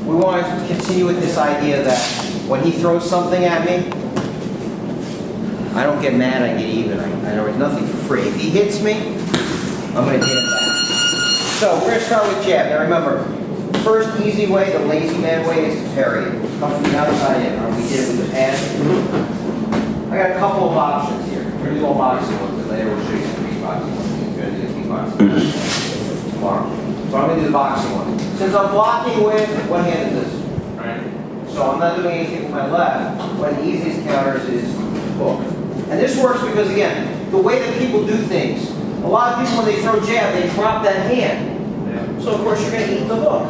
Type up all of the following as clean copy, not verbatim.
we want to continue with this idea that when he throws something at me, I don't get mad, I get even. I know there's nothing for free. If he hits me, I'm going to hit him back. So we're going to start with jab. Now remember, first easy way, the lazy man way, is to parry. Come from the outside in. We did it with the pad. I got a couple of options here. We're going to do all boxing ones, and later we'll show you some kickboxing ones. It's going to do the kickboxing ones tomorrow. So I'm going to do the boxing one. Since I'm blocking with, what hand is this? Right. So I'm not doing anything with my left. One of the easiest counters is hook. And this works because, again, the way that people do things, a lot of people, when they throw jab, they drop that hand. Yeah. So, of course, you're going to eat the hook.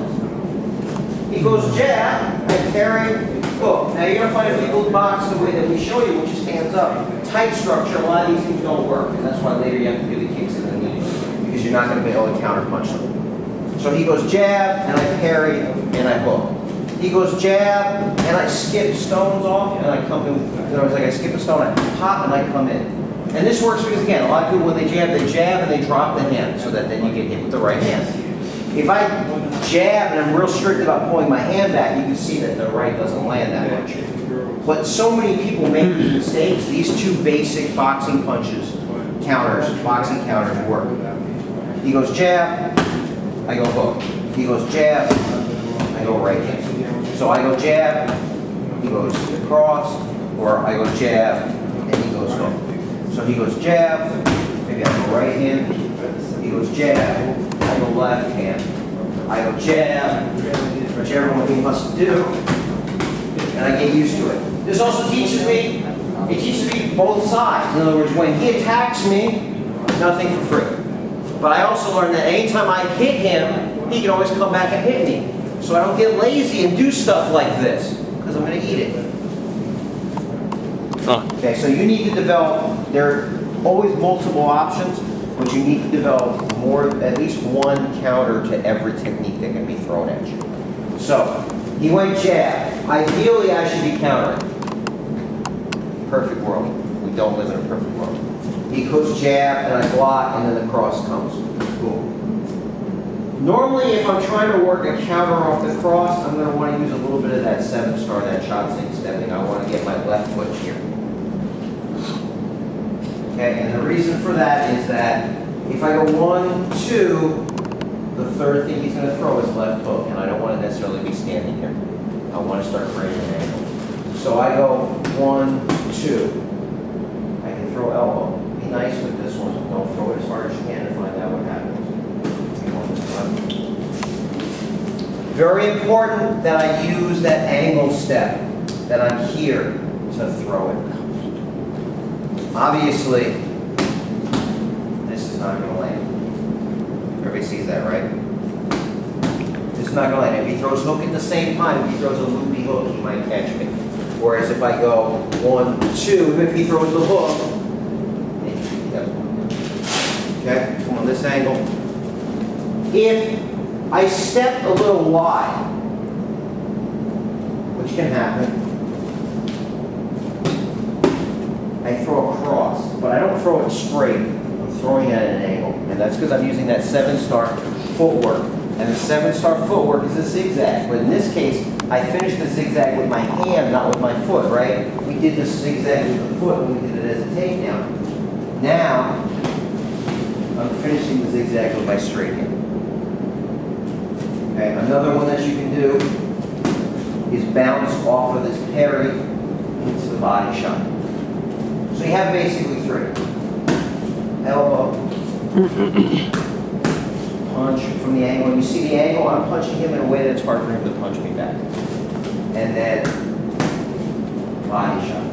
He goes jab, and parry, hook. Now, you're going to find people box the way that we show you, which is hands up. Tight structure, a lot of these things don't work. And that's why later you have to do the kicks in the knees, because you're not going to be able to counter punch them. So he goes jab, and I parry, and I hook. He goes jab, and I skip stones off, and I come in. In other words, like I skip a stone, I pop, and I come in. And this works because, again, a lot of people, when they jab and they drop the hand, so that then you get hit with the right hand. If I jab, and I'm real strict about pulling my hand back, you can see that the right doesn't land that much. But so many people make these mistakes. These two basic boxing punches, boxing counters work. He goes jab, I go hook. He goes jab, I go right hand. So I go jab, he goes across, or I go jab, and he goes hook. So he goes jab, maybe I go right hand, he goes jab, I go left hand, I go jab, whichever one he must do, and I get used to it. This also teaches me, it teaches me both sides. In other words, when he attacks me, nothing for free. But I also learned that anytime I hit him, he can always come back and hit me. So I don't get lazy and do stuff like this, because I'm going to eat it. Okay, so you need to develop, there are always multiple options, but you need to develop at least one counter to every technique that can be thrown at you. So, he went jab. Ideally, I should be countering. Perfect world. We don't live in a perfect world. He goes jab, and I block, and then the cross comes. Cool. Normally, if I'm trying to work a counter off the cross, I'm going to want to use a little bit of that 7-star, that shot sink stepping. I want to get my left foot here. Okay, and the reason for that is that if I go 1, 2, the third thing he's going to throw is left hook, and I don't want to necessarily be standing here. I want to start framing an angle. So I go 1, 2. I can throw elbow. Be nice with this one. Don't throw it as hard as you can to find out what happens. Very important that I use that angle step, that I'm here to throw it. Obviously, this is not going to land. Everybody sees that, right? This is not going to land. If he throws hook at the same time, if he throws a loopy hook, he might catch me. Whereas if I go 1, 2, if he throws the hook, he doesn't. Okay, on this angle. If I step a little wide, which can happen, I throw a cross, but I don't throw it straight. I'm throwing it at an angle, and that's because I'm using that 7-star footwork. And the 7-star footwork is a zigzag, but in this case, I finished the zigzag with my hand, not with my foot, right? We did the zigzag with the foot when we did it as a takedown. Now, I'm finishing the zigzag with my straight hand. Okay, another one that you can do is bounce off of this parry into the body shot. So you have basically 3. Elbow, punch from the angle. And you see the angle, I'm punching him in a way that's hard for him to punch me back. And then body shot.